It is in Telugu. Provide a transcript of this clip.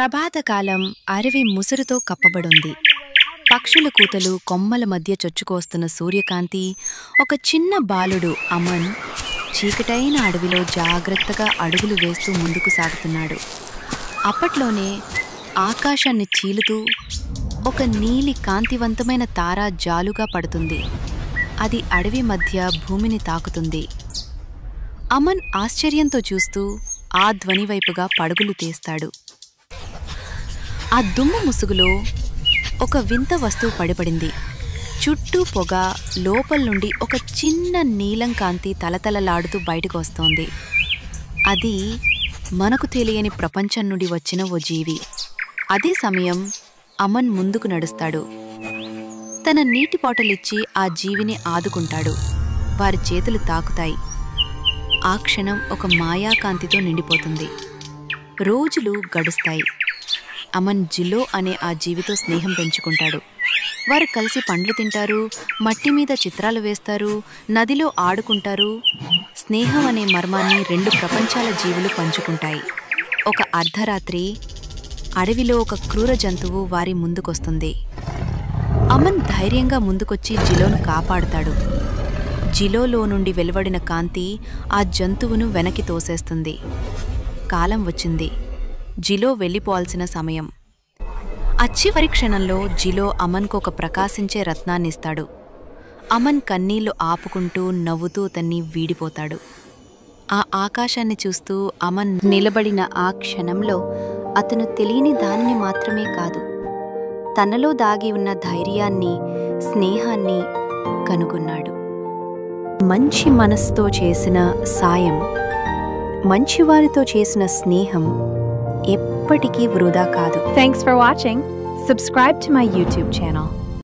ప్రభాతకాలం అడవి ముసురుతో కప్పబడుంది. పక్షుల కూతలు, కొమ్మల మధ్య చొచ్చుకొస్తున్న సూర్యకాంతి. ఒక చిన్న బాలుడు అమన్ చీకటైన అడవిలో జాగ్రత్తగా అడుగులు వేస్తూ ముందుకు సాగుతున్నాడు. అప్పట్లోనే ఆకాశాన్ని చీలుతూ ఒక నీలి కాంతివంతమైన తార జాలుగా పడుతుంది. అది అడవి మధ్య భూమిని తాకుతుంది. అమన్ ఆశ్చర్యంతో చూస్తూ ఆ ధ్వని వైపుగా పరుగులు తీస్తాడు. ఆ దుమ్ము ముసుగులో ఒక వింత వస్తువు పడిపడింది. చుట్టూ పొగ, లోపల నుండి ఒక చిన్న నీలం కాంతి తలతలలాడుతూ బయటకు వస్తోంది. అది మనకు తెలియని ప్రపంచం నుండి వచ్చిన ఓ జీవి. అదే సమయం అమన్ ముందుకు నడుస్తాడు. తన నీటి బాటలిచ్చి ఆ జీవిని ఆదుకుంటాడు. వారి చేతులు తాకుతాయి. ఆ క్షణం ఒక మాయాకాంతితో నిండిపోతుంది. రోజులు గడుస్తాయి. అమన్ జిలో అనే ఆ జీవితో స్నేహం పెంచుకుంటాడు. వారు కలిసి పండ్లు తింటారు, మట్టి మీద చిత్రాలు వేస్తారు, నదిలో ఆడుకుంటారు. స్నేహం అనే మర్మాన్ని రెండు ప్రపంచాల జీవులు పంచుకుంటాయి. ఒక అర్ధరాత్రి అడవిలో ఒక క్రూర జంతువు వారి ముందుకొస్తుంది. అమన్ ధైర్యంగా ముందుకొచ్చి జిలోను కాపాడుతాడు. జిలోలో నుండి వెలువడిన కాంతి ఆ జంతువును వెనక్కి తోసేస్తుంది. కాలం వచ్చింది. జిలో వెళ్ళిపోవాల్సిన సమయం. ఆ చివరి క్షణంలో జిలో అమన్కు ఒక ప్రకాశించే రత్నాన్నిస్తాడు. అమన్ కన్నీళ్లు ఆపుకుంటూ నవ్వుతూ అతన్ని వీడిపోతాడు. ఆ ఆకాశాన్ని చూస్తూ అమన్ నిలబడిన ఆ క్షణంలో అతను తెలియని దానిని మాత్రమే కాదు, తనలో దాగి ఉన్న ధైర్యాన్ని, స్నేహాన్ని కనుగొన్నాడు. మంచి మనసుతో చేసిన సాయం, మంచివారితో చేసిన స్నేహం ఎప్పటికీ వృధా కాదు. Thanks for watching. Subscribe to my YouTube channel.